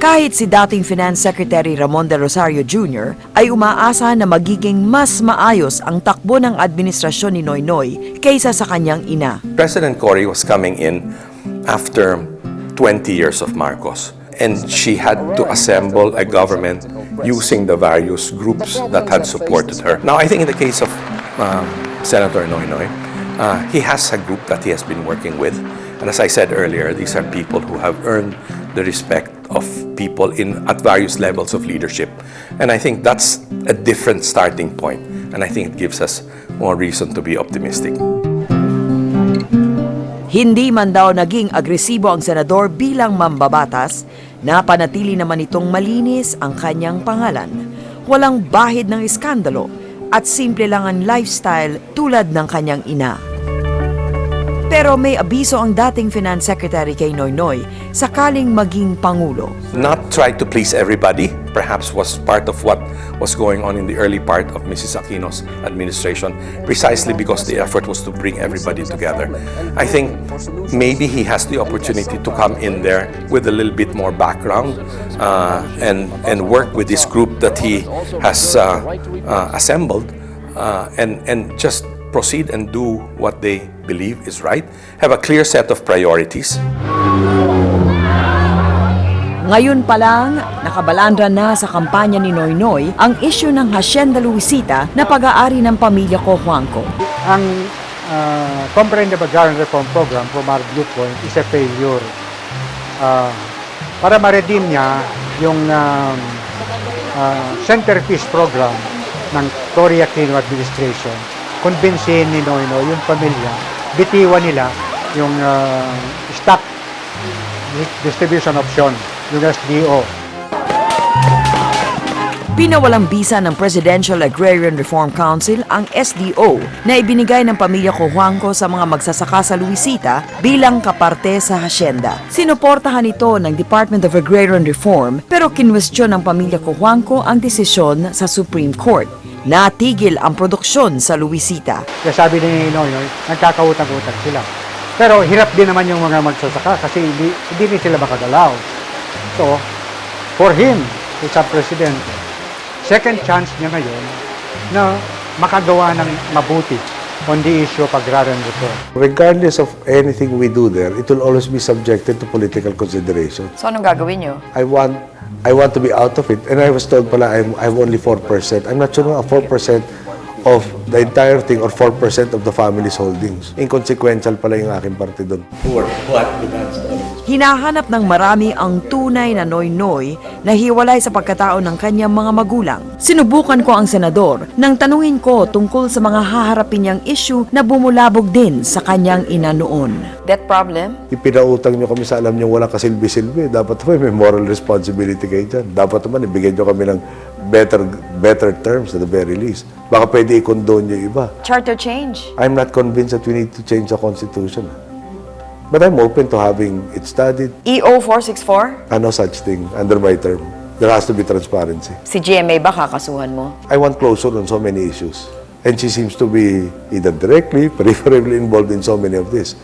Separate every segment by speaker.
Speaker 1: Kahit si dating Finance Secretary Ramon de Rosario Jr. ay umaasa na magiging mas maayos ang takbo ng administrasyon ni Noynoy kaysa sa kanyang ina.
Speaker 2: President Cory was coming in after 20 years of Marcos, and she had to assemble a government using the various groups that had supported her. Now, I think in the case of Senator Noynoy, he has a group that he has been working with. And as I said earlier, these are people who have earned the respect of people at various levels of leadership. And I think that's a different starting point. And I think it gives us more reason to be optimistic.
Speaker 1: Hindi man daw naging agresibo ang senador bilang mambabatas, napanatili naman itong malinis ang kanyang pangalan. Walang bahid ng iskandalo at simple lang ang lifestyle tulad ng kanyang ina. Pero may abiso ang dating Finance Secretary kay Noynoy sakaling maging Pangulo.
Speaker 2: Not try to please everybody, perhaps was part of what was going on in the early part of Mrs. Aquino's administration, precisely because the effort was to bring everybody together. I think maybe he has the opportunity to come in there with a little bit more background and work with this group that he has assembled and just proceed and do what they believe is right, have a clear set of priorities.
Speaker 1: Ngayon pa lang, nakabalandra na sa kampanya ni Noynoy ang issue ng Hacienda Luisita na pag-aari ng pamilya Cojuangco.
Speaker 3: Ang Comprehensive Agrarian Reform Program from our viewpoint is a failure. Para ma-redeem niya yung centerpiece program ng Noynoy Aquino administration, kumbinsihin ni Noynoy yung pamilya, bitiwan nila yung stock distribution option, yung SDO.
Speaker 1: Pinawalang bisa ng Presidential Agrarian Reform Council ang SDO na ibinigay ng pamilya Cojuangco sa mga magsasaka sa Luisita bilang kaparte sa hacienda. Sinuportahan ito ng Department of Agrarian Reform pero kinwestiyon ng pamilya Cojuangco ang desisyon sa Supreme Court. Natigil ang produksyon sa Luisita.
Speaker 3: Kaya sabi ni Noynoy, nagkakautang-utang sila. Pero hirap din naman yung mga magsasaka kasi hindi din sila makagalaw. So, for him, isang presidente, second chance niya ngayon na makagawa ng mabuti on the issue of agrarian reform.
Speaker 4: Regardless of anything we do there, it will always be subjected to political consideration.
Speaker 1: So anong gagawin nyo?
Speaker 4: I want to be out of it. And I was told pala I have only 4%. I'm not sure nga 4% of the entire thing or 4% of the family's holdings. Inconsequential pala yung aking parte doon.
Speaker 1: Hinahanap ng marami ang tunay na Noynoy na hiwalay sa pagkatao ng kanyang mga magulang. Sinubukan ko ang senador nang tanungin ko tungkol sa mga haharapin niyang issue na bumulabog din sa kanyang ina noon. That problem?
Speaker 4: Ipinautang nyo kami sa alam nyo walang kasilbi-silbi. Dapat may moral responsibility kayo dyan. Dapat naman ibigay nyo kami ng better terms at the very least. Baka pwede i-condone nyo iba.
Speaker 1: Charter change?
Speaker 4: I'm not convinced that we need to change the Constitution. But I'm open to having it studied.
Speaker 1: EO 464?
Speaker 4: No such thing under my term. There has to be transparency.
Speaker 1: Si GMA ba kakasuhan mo?
Speaker 4: I want closure on so many issues. And she seems to be either directly, peripherally involved in so many of this.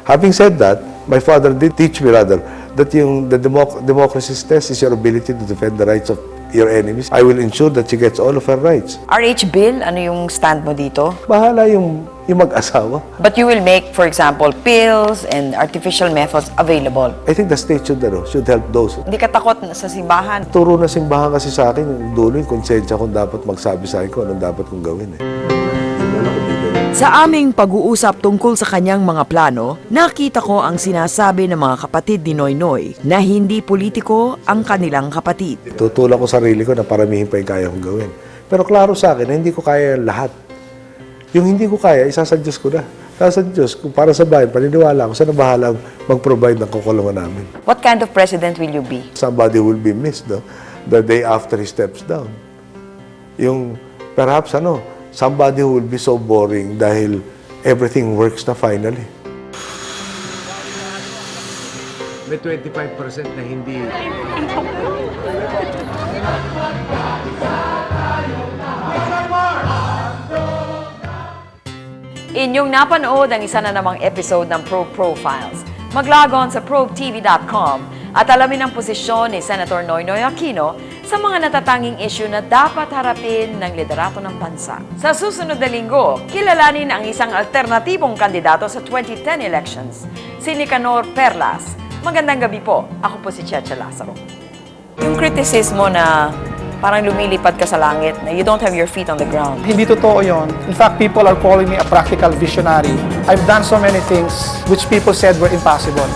Speaker 4: Having said that, my father did teach me rather that the democracy's test is your ability to defend the rights of your enemies. I will ensure that she gets all of her rights.
Speaker 1: RH Bill, ano yung stand mo dito?
Speaker 4: Bahala yung mag-asawa.
Speaker 1: But you will make, for example, pills and artificial methods available.
Speaker 4: I think the state should help those.
Speaker 1: Hindi ka takot sa simbahan?
Speaker 4: Turo na simbahan kasi sa akin, yung dulo yung konsensya kung dapat magsabi sa akin kung anong dapat kong gawin. Sa
Speaker 1: aming pag-uusap tungkol sa kanyang mga plano, nakita ko ang sinasabi ng mga kapatid ni Noynoy na hindi politiko ang kanilang kapatid.
Speaker 4: Tutulak ko sarili ko na paramihin pa yung kaya kong gawin. Pero klaro sa akin na hindi ko kaya lahat. Yung hindi ko kaya, isasa Diyos ko na. Sa Diyos, kung para sa bayan, paniniwala ko, sana bahala mag-provide ng kukulungan namin.
Speaker 1: What kind of president will you be?
Speaker 4: Somebody will be missed, no? The day after he steps down. Yung, perhaps, somebody who will be so boring dahil everything works na finally. May 25% na hindi.
Speaker 1: Inyong napanood ang isa na namang episode ng Probe Profiles. Mag-log on sa probetv.com At alamin ang posisyon ni Senator Noynoy Aquino sa mga natatanging issue na dapat harapin ng liderato ng bansa. Sa susunod na linggo, kilalanin ang isang alternatibong kandidato sa 2010 elections, si Nicanor Perlas. Magandang gabi po. Ako po si Cheche Lazaro. Yung kritisismo na parang lumilipad ka sa langit, na you don't have your feet on the ground.
Speaker 5: Hindi totoo yun. In fact, people are calling me a practical visionary. I've done so many things which people said were impossible.